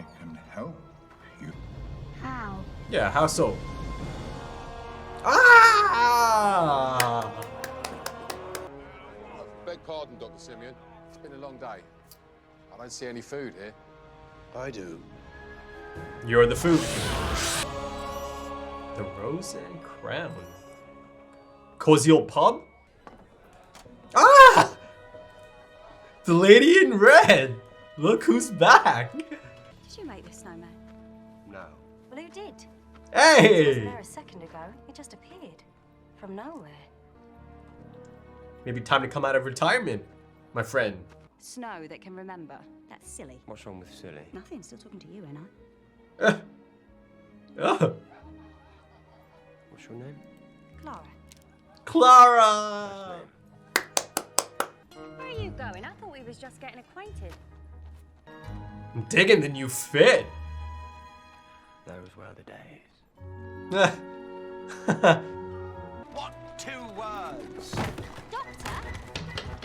I can help you. How? Yeah, how so? Ah! Beg pardon, Dr. Simeon. It's been a long day. I don't see any food here. I do. You're the food. The Rose and Crown. Cozy old pub? Ah! The lady in red. Look who's back. Did you make this snowman? No. Well, who did? He Hey! wasn't there a second ago. He just appeared. From nowhere. Maybe time to come out of retirement, my friend. Snow that can remember. That's silly. What's wrong with silly? Nothing. Still talking to you, ain't I? Oh, What's your name? Clara. Clara! Where are you going? I thought we was just getting acquainted. I'm digging the new fit. Those were the days. What 2 words? Doctor?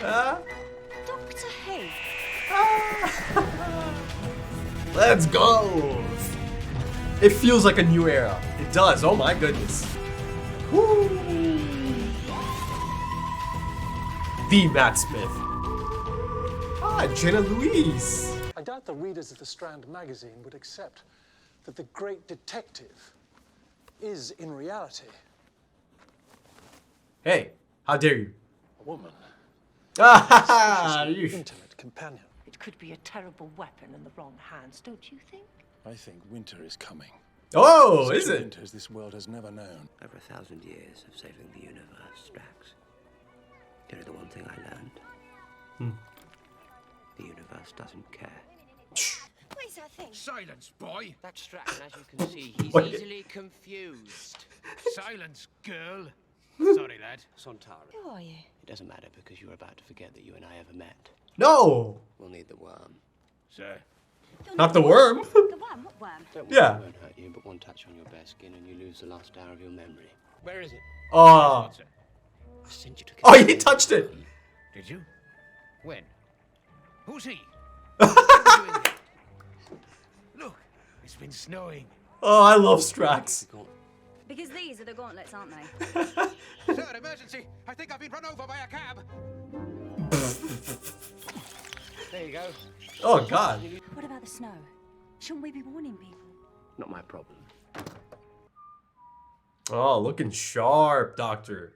Ah. Doctor who? Let's go! It feels like a new era. It does. Oh my goodness. Woo! The Matt Smith. Ah, Jenna Louise. I doubt the readers of the Strand magazine would accept that the great detective is, in reality, Hey, how dare you? a woman. Ah, An you. intimate companion. It could be a terrible weapon in the wrong hands, don't you think? I think winter is coming. Oh, Such is it? winters this world has never known. Over 1,000 years of sailing the universe, Strax. You know the one thing I learned? The universe doesn't care. What is that thing? Silence, boy! That's Strax, and as you can see, he's Wait. easily confused. Silence, girl! Sorry, lad. Sontara. Who are you? It doesn't matter because you're about to forget that you and I ever met. No, We'll need the worm. Sir. not the worm. The worm? What worm? Don't Yeah. worry, it won't hurt you, but one touch on your bare skin and you lose the last hour of your memory. Where is it? Oh, What, sir? I sent you to oh, he touched it. Did you? When? Who's he? What are you doing here? Look, it's been snowing. Oh, I love Strax. Because these are the gauntlets, aren't they? Sir, emergency! I think I've been run over by a cab. There you go. Oh God. What about the snow? Shouldn't we be warning people? Not my problem. Oh, looking sharp, Doctor.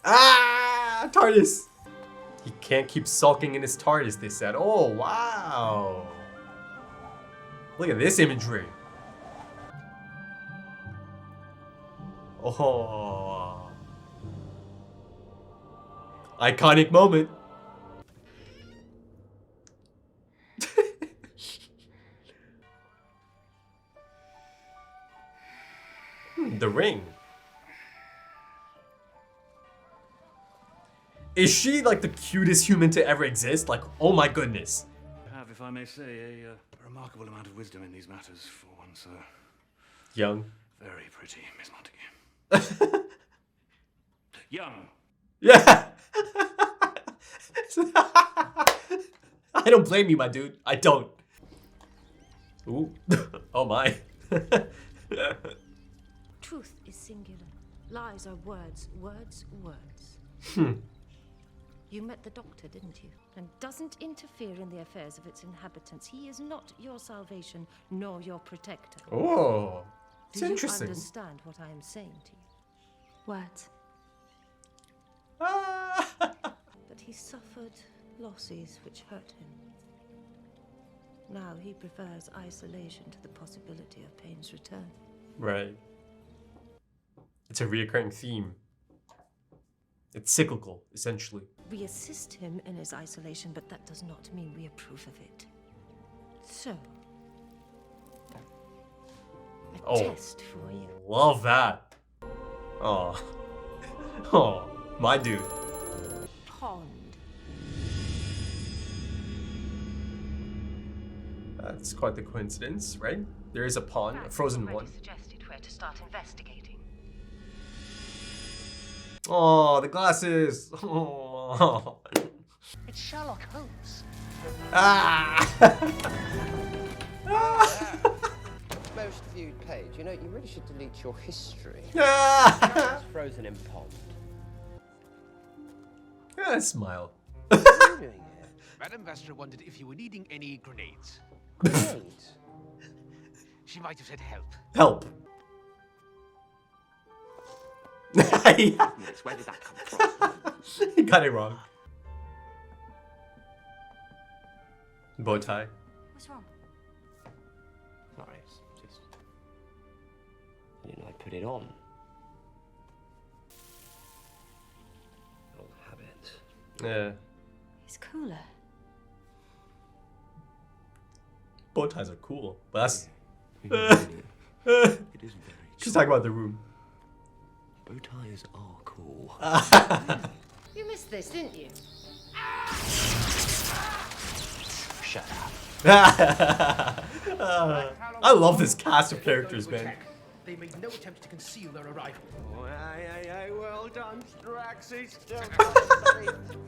Ah, TARDIS. He can't keep sulking in his TARDIS, they said. Oh, wow. Look at this imagery. Oh. Iconic moment. The ring. Is she like the cutest human to ever exist? Like, oh my goodness. You have, if I may say, a remarkable amount of wisdom in these matters for one so Young. very pretty, Miss Montague. Young. Yeah. I don't blame you, my dude. I don't. Ooh. Oh my. Truth is singular. Lies are words, words, words. You met the doctor, didn't you? And doesn't interfere in the affairs of its inhabitants. He is not your salvation, nor your protector. Oh. It's Do you interesting. understand what I am saying to you? Words. Ah. But he suffered losses which hurt him. Now he prefers isolation to the possibility of pain's return. Right. It's a reoccurring theme. It's cyclical, essentially. We assist him in his isolation, but that does not mean we approve of it. So, a Oh. test for you. Love that. Oh. Oh, my dude. Pond. That's quite the coincidence, right? There is a pond, a frozen one. Suggested where to start investigating. Oh, the glasses. Oh. It's Sherlock Holmes. Ah! Most viewed page. You know, you really should delete your history. Ah! It's frozen in pond. Smile. What are you doing here? Madame Vastra wondered if you were needing any grenades. Grenades? She might have said help. Help. Where did that come from? He got it wrong. Bow tie. What's wrong? Sorry, it's just... I didn't know I'd put it on. Old habit. Yeah. It's cooler. Bow ties are cool, but that's. It isn't very She's talking about the room. Bow ties are cool. You missed this, didn't you? Shut up. I love this cast of characters, man. They made no attempt to conceal their arrival. Oh, aye, well done, Straxy.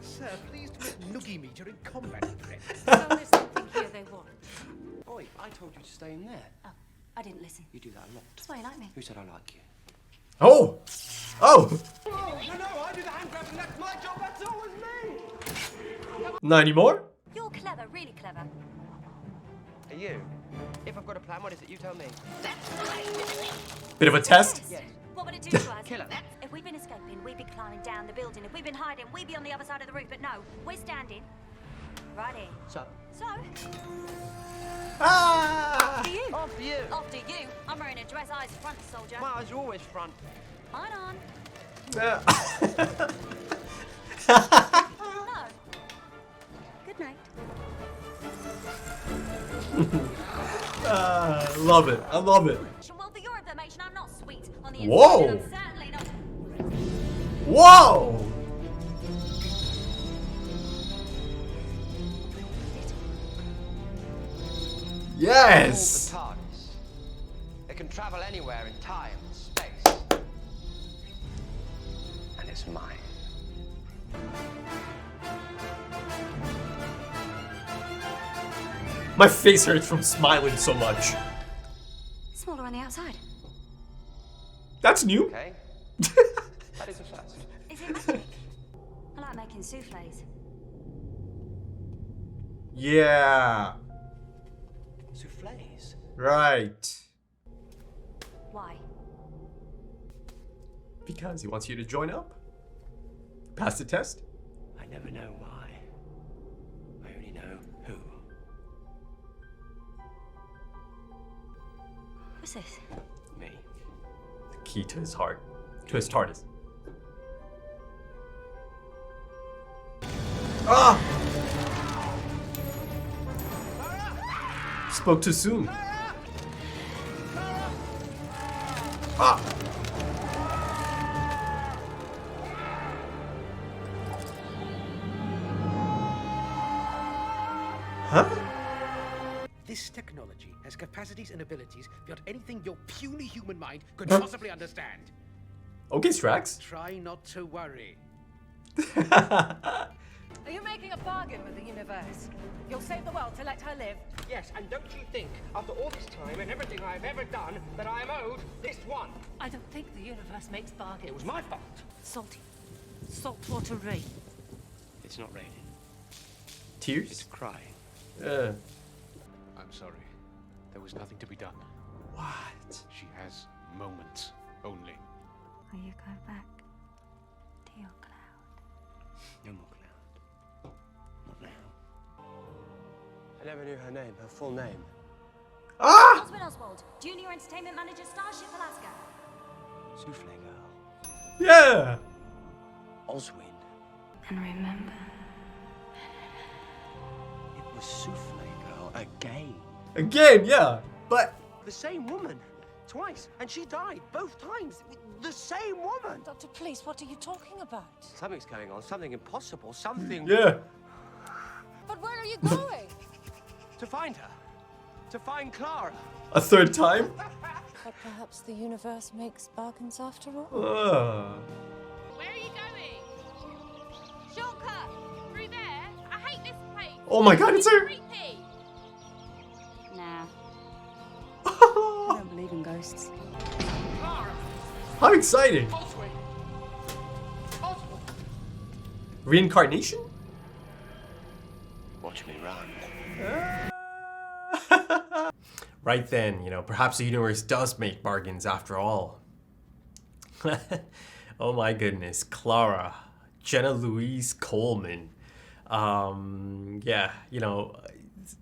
Sir, please do not noogie me during combat. So there's something here they want. Oi, I told you to stay in there. Oh, I didn't listen. You do that a lot. That's why you like me. Who said I like you? Oh! Oh! No, I do the hand grab and that's my job, that's always me! Not anymore? You're clever, really clever. Are you? If I've got a plan, what is it? You tell me. Bit of a test? Yes. What would it do to us? Kill her. If we'd been escaping, we'd be climbing down the building. If we'd been hiding, we'd be on the other side of the roof. But no, we're standing right here. So? So, Ah! after you. After you. After you. I'm wearing a dress, eyes front, soldier. My eyes are always front. Mine on. Yeah. No. Good night. Love it. I love it. Well, for your information, I'm not sweet on the inside. Whoa. And I'm certainly not. Whoa! Yes! The TARDIS. It can travel anywhere in time and space. And it's mine. My face hurts from smiling so much. Smaller on the outside. That's new. Okay? That is a first. Is it magic? I like making souffles. Yeah. Souffles? Right. Why? Because he wants you to join up. Pass the test. I never know why. I only know who. What's this? Me. The key to his heart. To his TARDIS. Ah! Spoke too soon. Ah! Huh? This technology has capacities and abilities beyond anything your puny human mind could possibly understand. Okay, Strax. Try not to worry. Are you making a bargain with the universe? You'll save the world to let her live? Yes, and don't you think, after all this time and everything I've ever done, that I am owed this one? I don't think the universe makes bargains. It was my fault. Salty. Saltwater rain. It's not raining. Tears? It's crying. I'm sorry. There was nothing to be done. What? She has moments only. Will you go back to your cloud? No more cloud. Not now. I never knew her name, her full name. Ah! Oswald Oswald, Junior Entertainment Manager, Starship Alaska. Souffle girl. Yeah! Oswin. And remember, It was Souffle girl again. Again, yeah. But The same woman. Twice. And she died both times. The same woman. Doctor, please, what are you talking about? Something's going on. Something impossible. Something... yeah. But where are you going? To find her. To find Clara. A third time? But perhaps the universe makes bargains after all? Where are you going? Shortcut! Through there? I hate this place! Oh my god, it's her! Nah. I don't believe in ghosts. How exciting! Reincarnation? Watch me run. Right then, perhaps the universe does make bargains after all. Oh my goodness, Clara, Jenna Louise Coleman. Yeah,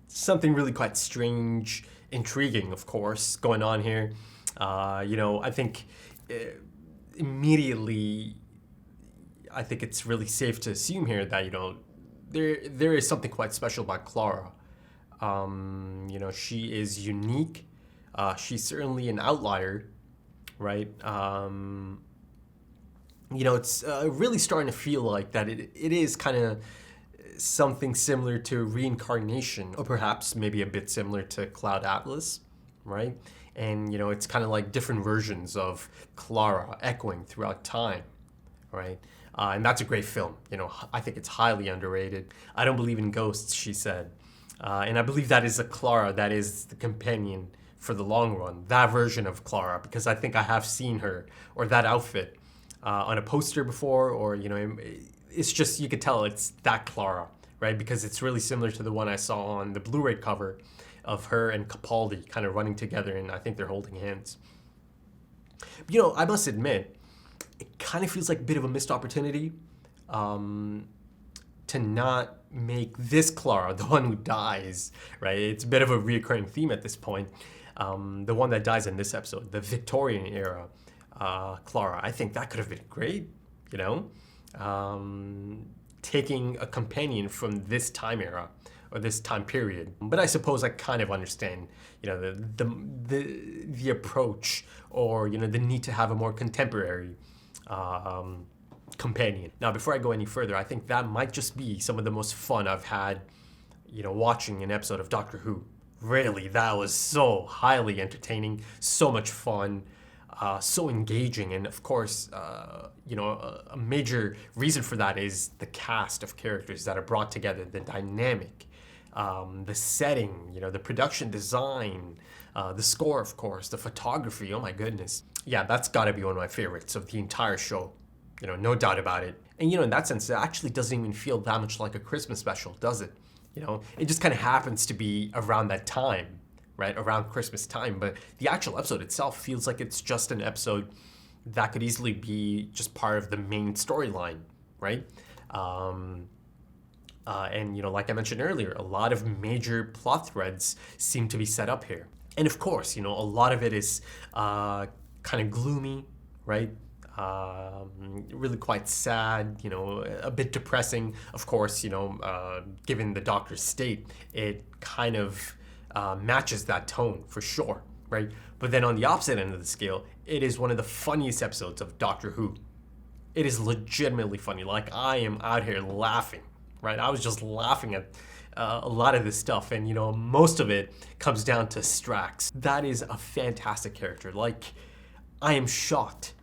something really quite strange, intriguing, of course, going on here. I think immediately, I think it's really safe to assume here that, there is something quite special about Clara. She is unique. She's certainly an outlier, right? It's really starting to feel like that it is kind of something similar to reincarnation, or perhaps maybe a bit similar to Cloud Atlas, right? And, it's kind of like different versions of Clara echoing throughout time, right? And that's a great film. I think it's highly underrated. I don't believe in ghosts, she said. And I believe that is a Clara that is the companion for the long run, that version of Clara, because I think I have seen her or that outfit on a poster before, or, it's just, you could tell it's that Clara, right? Because it's really similar to the one I saw on the Blu-ray cover of her and Capaldi kind of running together, and I think they're holding hands. But, I must admit, it kind of feels like a bit of a missed opportunity to not make this Clara the one who dies, right? It's a bit of a reoccurring theme at this point. The one that dies in this episode, the Victorian era Clara. I think that could have been great, taking a companion from this time era or this time period. But I suppose I kind of understand, the approach, or the need to have a more contemporary companion. Now, before I go any further, I think that might just be some of the most fun I've had, watching an episode of Doctor Who. Really, that was so highly entertaining, so much fun, so engaging, and of course, a major reason for that is the cast of characters that are brought together, the dynamic, the setting, the production design, the score, of course, the photography. Oh my goodness. Yeah, that's got to be one of my favorites of the entire show. No doubt about it. And, in that sense, it actually doesn't even feel that much like a Christmas special, does it? It just kind of happens to be around that time, right? Around Christmas time. But the actual episode itself feels like it's just an episode that could easily be just part of the main storyline, right? And, like I mentioned earlier, a lot of major plot threads seem to be set up here. And of course, a lot of it is kind of gloomy, right? Really quite sad, a bit depressing. Of course, given the Doctor's state, it kind of matches that tone for sure, right? But then on the opposite end of the scale, it is one of the funniest episodes of Doctor Who. It is legitimately funny. Like, I am out here laughing, right? I was just laughing at a lot of this stuff, and most of it comes down to Strax. That is a fantastic character. Like, I am shocked,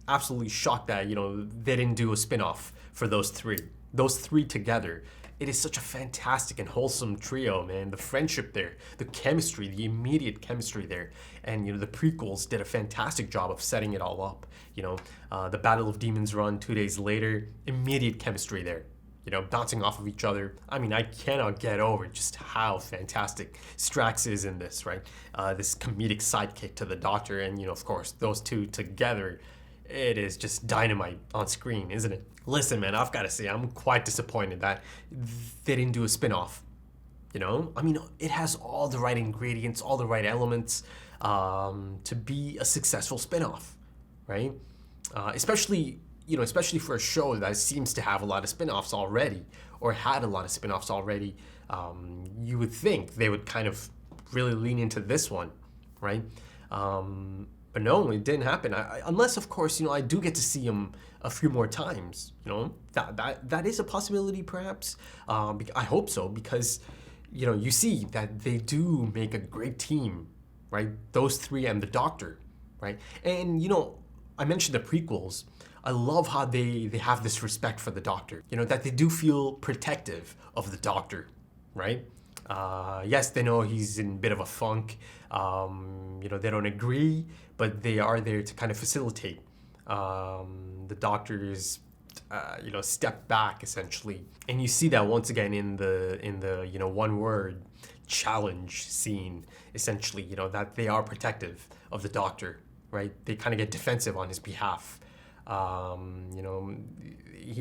absolutely shocked that they didn't do a spin-off for those three together. It is such a fantastic and wholesome trio, man. The friendship there, the chemistry, the immediate chemistry there, and the prequels did a fantastic job of setting it all up. The Battle of Demons run 2 days later, immediate chemistry there, bouncing off of each other. I mean, I cannot get over just how fantastic Strax is in this, right? This comedic sidekick to the Doctor, and of course, those two together. It is just dynamite on screen, isn't it? Listen, man, I've got to say, I'm quite disappointed that they didn't do a spin-off. I mean, it has all the right ingredients, all the right elements to be a successful spin-off, right? Especially for a show that seems to have a lot of spin-offs already, or had a lot of spin-offs already. You would think they would kind of really lean into this one, right? But no, it didn't happen. Unless, of course, I do get to see him a few more times. That is a possibility, perhaps. I hope so, because you see that they do make a great team, right? Those three and the Doctor, right? And I mentioned the prequels. I love how they have this respect for the Doctor. That they do feel protective of the Doctor, right? Yes, they know he's in a bit of a funk. They don't agree, but they are there to kind of facilitate. The doctors, step back essentially, and you see that once again in the one word challenge scene. Essentially, that they are protective of the doctor, right? They kind of get defensive on his behalf. He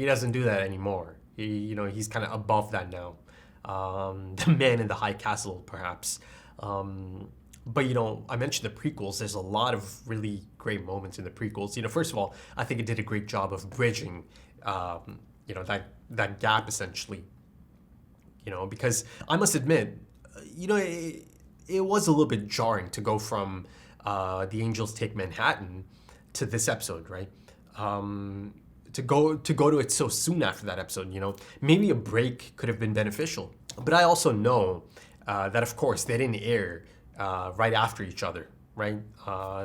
doesn't do that anymore. He's kind of above that now. The man in the high castle, perhaps. But I mentioned the prequels. There's a lot of really great moments in the prequels. First of all, I think it did a great job of bridging, that gap essentially. Because I must admit, it was a little bit jarring to go from The Angels Take Manhattan to this episode, right? To go to it so soon after that episode, maybe a break could have been beneficial. But I also know that, of course, they didn't air right after each other, right?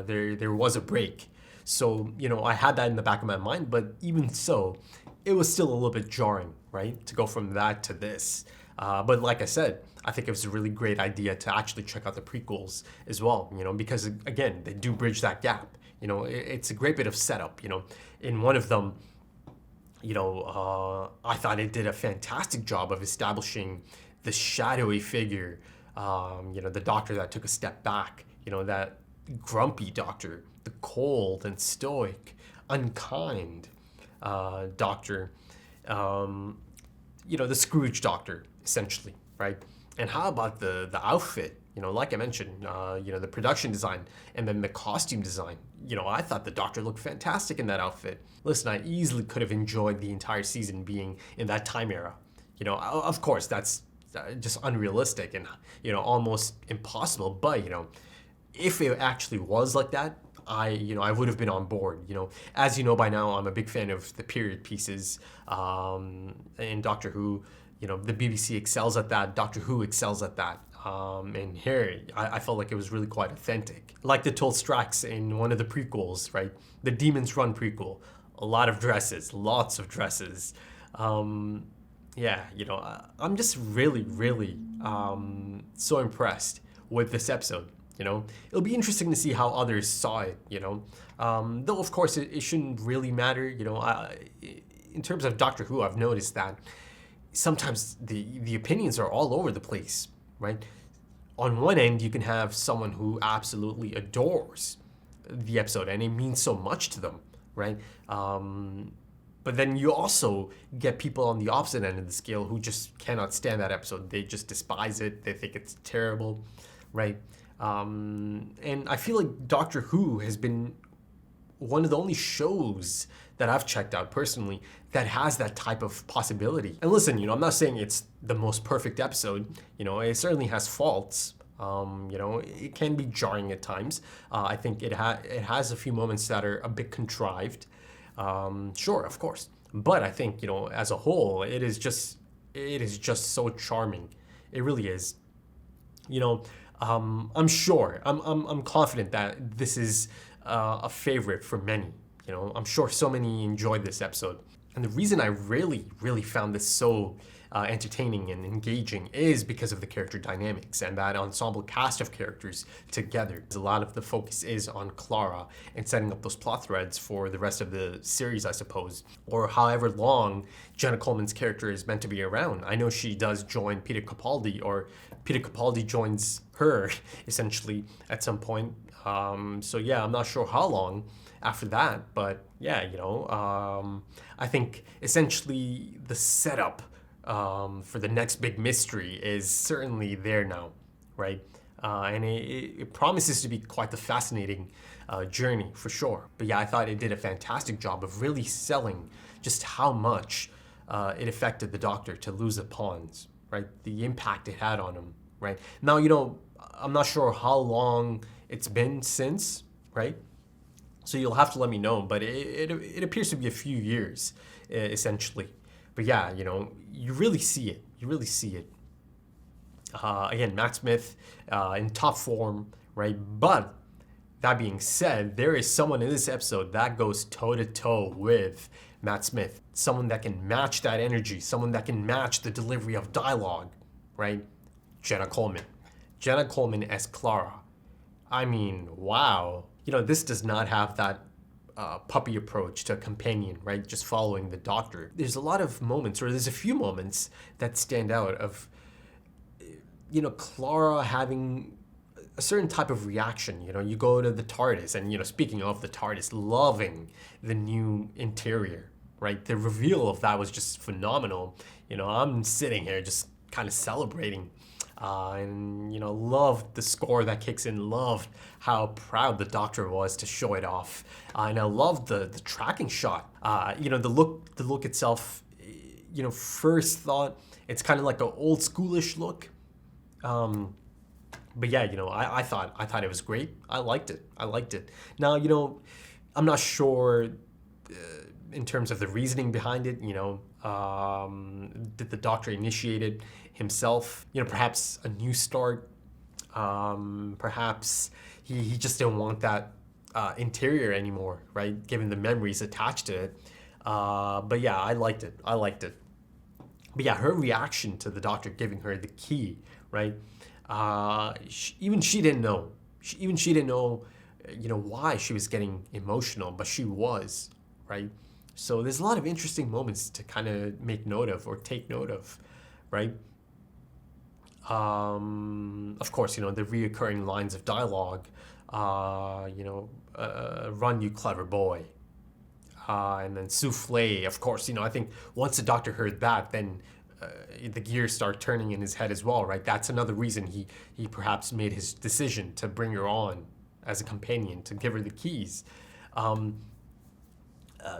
There was a break. So, I had that in the back of my mind, but even so, it was still a little bit jarring, right? To go from that to this. But like I said, I think it was a really great idea to actually check out the prequels as well, because again, they do bridge that gap. It's a great bit of setup, In one of them, I thought it did a fantastic job of establishing the shadowy figure, the doctor that took a step back, that grumpy doctor, the cold and stoic, unkind doctor, the Scrooge doctor, essentially, right? And how about the outfit? Like I mentioned, the production design and then the costume design. I thought the Doctor looked fantastic in that outfit. Listen, I easily could have enjoyed the entire season being in that time era. Of course, that's just unrealistic and, almost impossible. But, if it actually was like that, I would have been on board. As you know by now, I'm a big fan of the period pieces in Doctor Who. The BBC excels at that. Doctor Who excels at that. And here, I felt like it was really quite authentic. Like the Tolstrax in one of the prequels, right? The Demon's Run prequel. A lot of dresses, lots of dresses. I'm just really, really so impressed with this episode. It'll be interesting to see how others saw it, Though, of course, it shouldn't really matter. In terms of Doctor Who, I've noticed that sometimes the opinions are all over the place, right? On one end, you can have someone who absolutely adores the episode and it means so much to them, right? But then you also get people on the opposite end of the scale who just cannot stand that episode. They just despise it. They think it's terrible, right? And I feel like Doctor Who has been one of the only shows that I've checked out personally that has that type of possibility. And listen, I'm not saying it's the most perfect episode. It certainly has faults. It can be jarring at times. I think it has a few moments that are a bit contrived. Sure, of course. But I think, as a whole, it is just so charming. It really is. I'm sure, I'm confident that this is a favorite for many. I'm sure so many enjoyed this episode. And the reason I really, really found this so entertaining and engaging is because of the character dynamics and that ensemble cast of characters together. A lot of the focus is on Clara and setting up those plot threads for the rest of the series, I suppose, or however long Jenna Coleman's character is meant to be around. I know she does join Peter Capaldi, or Peter Capaldi joins her, essentially, at some point. So yeah, I'm not sure how long after that, but yeah, I think essentially the setup for the next big mystery is certainly there now, right? And it promises to be quite the fascinating journey for sure. But yeah, I thought it did a fantastic job of really selling just how much it affected the Doctor to lose the pawns, right? The impact it had on him, right? Now, I'm not sure how long it's been since, right? So you'll have to let me know, but it appears to be a few years, essentially. But yeah, you really see it. You really see it. Again, Matt Smith in top form, right? But that being said, there is someone in this episode that goes toe-to-toe with Matt Smith. Someone that can match that energy. Someone that can match the delivery of dialogue, right? Jenna Coleman. Jenna Coleman as Clara. I mean, wow. You know, this does not have that puppy approach to a companion, right? Just following the doctor. There's a lot of moments, or there's a few moments that stand out of, you know, Clara having a certain type of reaction. You know, you go to the TARDIS, and, you know, speaking of the TARDIS, loving the new interior, right? The reveal of that was just phenomenal. You know, I'm sitting here just kind of celebrating. And, you know, loved the score that kicks in, loved how proud the doctor was to show it off. And I loved the tracking shot. You know, the look itself, you know, first thought it's kind of like an old schoolish look. But yeah, you know, I thought it was great. I liked it. Now, you know, I'm not sure in terms of the reasoning behind it, you know, did the doctor initiate it himself? You know, perhaps a new start. Perhaps he just didn't want that interior anymore, right? Given the memories attached to it. But yeah, I liked it. But yeah, her reaction to the doctor giving her the key, right? Even she didn't know. She didn't know, you know, why she was getting emotional, but she was, right? So there's a lot of interesting moments to kind of make note of or take note of, right? Of course, you know, the reoccurring lines of dialogue, you know, run you clever boy. And then souffle, of course, you know, I think once the doctor heard that, then the gears start turning in his head as well, right? That's another reason he perhaps made his decision to bring her on as a companion, to give her the keys.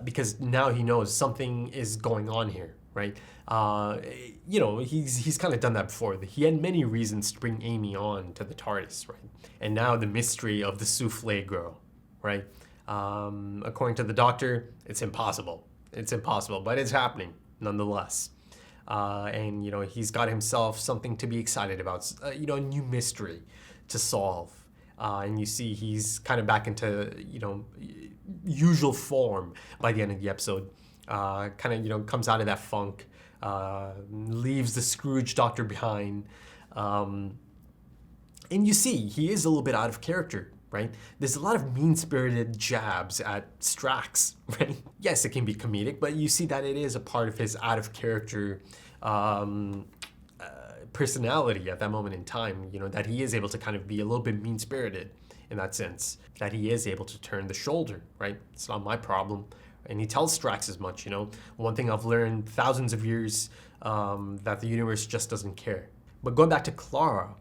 Because now he knows something is going on here, right? You know, he's kind of done that before. He had many reasons to bring Amy on to the TARDIS, right? And now the mystery of the souffle girl, right? According to the doctor, it's impossible. It's impossible, but it's happening nonetheless. And, you know, he's got himself something to be excited about, you know, a new mystery to solve. And you see he's kind of back into, you know, usual form by the end of the episode. Kind of, you know, comes out of that funk, leaves the Scrooge doctor behind. And you see he is a little bit out of character, right? There's a lot of mean-spirited jabs at Strax, right? Yes, it can be comedic, but you see that it is a part of his out-of-character personality at that moment in time, you know, that he is able to kind of be a little bit mean-spirited in that sense, that he is able to turn the shoulder, right? It's not my problem. And he tells Strax as much, you know. One thing I've learned thousands of years, that the universe just doesn't care. But going back to Clara,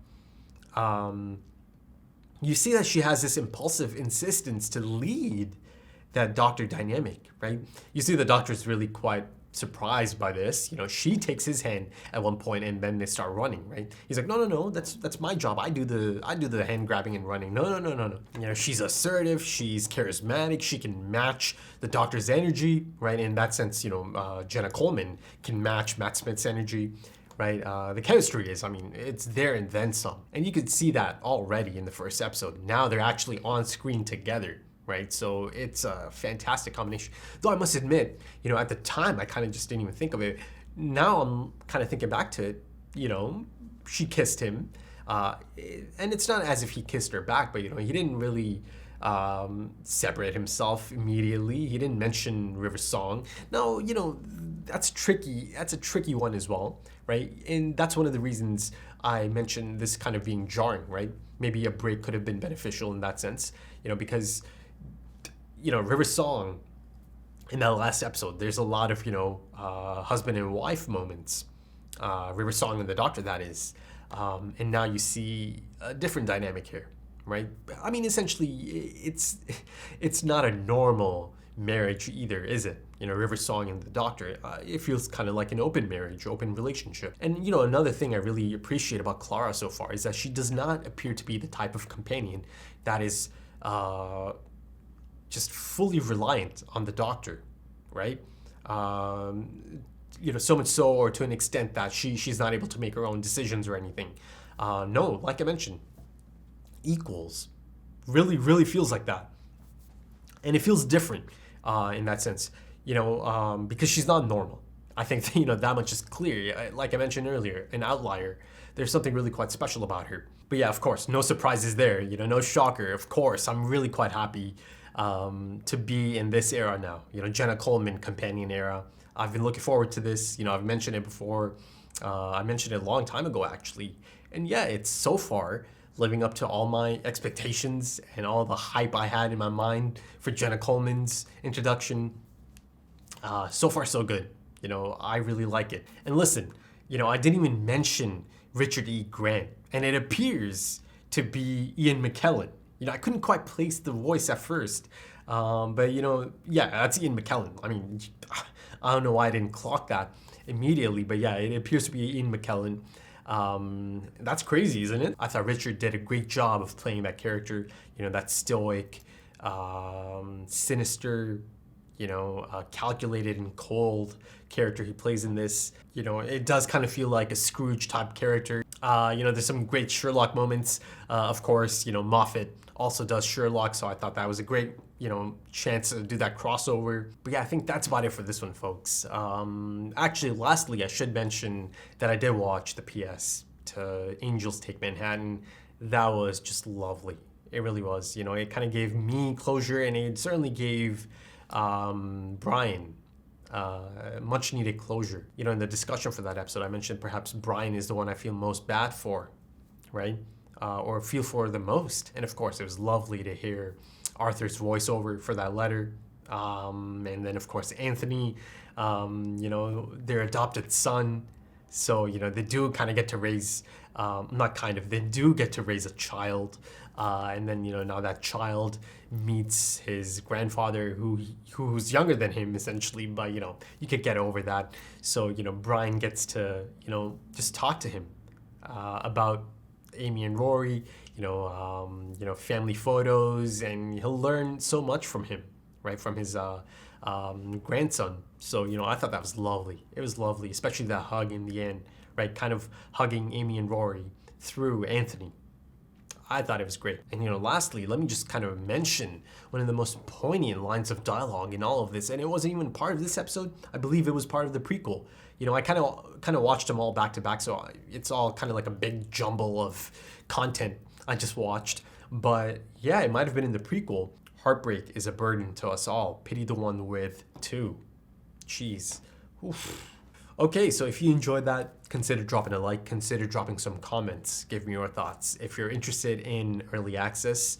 you see that she has this impulsive insistence to lead that doctor dynamic, right? You see the doctor's really quite surprised by this. You know, she takes his hand at one point and then they start running, right? He's like, no, that's my job. I do the hand grabbing and running. No. You know, she's assertive, she's charismatic, she can match the doctor's energy, right? In that sense, you know, Jenna Coleman can match Matt Smith's energy, right? The chemistry is, I mean, it's there and then some. And you could see that already in the first episode. Now they're actually on screen together, right? So it's a fantastic combination. Though I must admit, you know, at the time, I kind of just didn't even think of it. Now I'm kind of thinking back to it, you know, she kissed him. And it's not as if he kissed her back, but, you know, he didn't really separate himself immediately. He didn't mention River Song. No, you know, that's tricky. That's a tricky one as well, right? And that's one of the reasons I mentioned this kind of being jarring, right? Maybe a break could have been beneficial in that sense, you know, because, you know, River Song, in that last episode, there's a lot of, you know, husband and wife moments. River Song and the doctor, that is. And now you see a different dynamic here, right? I mean, essentially, it's not a normal marriage either, is it? You know, River Song and the doctor, it feels kind of like an open marriage, open relationship. And, you know, another thing I really appreciate about Clara so far is that she does not appear to be the type of companion that is just fully reliant on the doctor, right? You know, so much so, or to an extent that she's not able to make her own decisions or anything. No, like I mentioned, equals. Really feels like that. And it feels different in that sense, you know, because she's not normal. I think, you know, that much is clear. Like I mentioned earlier, an outlier. there's something really quite special about her. But yeah, of course, no surprises there, you know, no shocker. Of course, I'm really quite happy to be in this era now, you know, Jenna Coleman companion era. I've been looking forward to this, you know, I've mentioned it before. I mentioned it a long time ago, actually. And yeah, it's so far living up to all my expectations and all the hype I had in my mind for Jenna Coleman's introduction. So far, so good. You know, I really like it. And listen, you know, I didn't even mention Richard E. Grant, and it appears to be Ian McKellen. You know, I couldn't quite place the voice at first, but you know, yeah, that's Ian McKellen. I mean, I don't know why I didn't clock that immediately, but yeah, it appears to be Ian McKellen. That's crazy, isn't it? I thought Richard did a great job of playing that character, you know, that stoic, sinister, you know, calculated and cold character he plays in this. You know, it does kind of feel like a Scrooge type character. You know, there's some great Sherlock moments. Of course, you know, Moffat also does Sherlock, so I thought that was a great, you know, chance to do that crossover. But yeah, I think that's about it for this one, folks. Actually, lastly, I should mention that I did watch the PS to Angels Take Manhattan. That was just lovely. It really was. You know, it kind of gave me closure, and it certainly gave Brian much needed closure. You know, in the discussion for that episode, I mentioned perhaps Brian is the one I feel most bad for, right? Or feel for the most. And of course, it was lovely to hear Arthur's voiceover for that letter. And then of course, Anthony, you know, their adopted son. So, you know, they do kind of get to raise, they do get to raise a child. And then, you know, now that child meets his grandfather who's younger than him, essentially, but, you know, you could get over that. So, you know, Brian gets to, you know, just talk to him about Amy and Rory, you know, family photos, and he'll learn so much from him, right, from his grandson. So, you know, I thought that was lovely. It was lovely, especially that hug in the end, right, kind of hugging Amy and Rory through Anthony. I thought it was great. And, you know, lastly, let me just kind of mention one of the most poignant lines of dialogue in all of this, and it wasn't even part of this episode. I believe it was part of the prequel. You know, I kind of watched them all back to back, so it's all kind of like a big jumble of content I just watched. But yeah, it might have been in the prequel. Heartbreak is a burden to us all. Pity the one with two. Jeez. Oof. Okay, so if you enjoyed that, consider dropping a like, consider dropping some comments, give me your thoughts. If you're interested in early access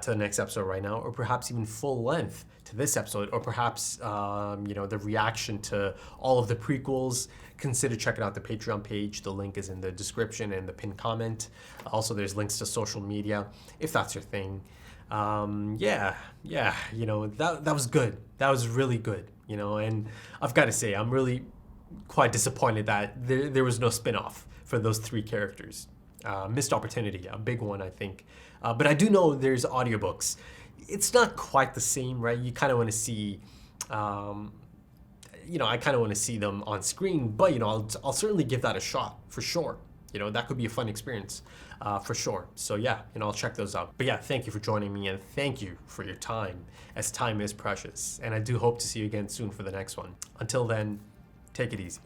to the next episode right now, or perhaps even full length to this episode, or perhaps, you know, the reaction to all of the prequels, consider checking out the Patreon page. The link is in the description and the pinned comment. Also, there's links to social media, if that's your thing. Yeah, you know, that was good. That was really good, you know, and I've got to say, I'm really quite disappointed that there was no spin-off for those three characters. Missed opportunity, a big one, I think. But I do know there's audiobooks. It's not quite the same, right? You kind of want to see, you know, I kind of want to see them on screen, but, you know, I'll certainly give that a shot for sure. You know, that could be a fun experience for sure. So yeah, you know, I'll check those out. But yeah, thank you for joining me, and thank you for your time, as time is precious. And I do hope to see you again soon for the next one. Until then, take it easy.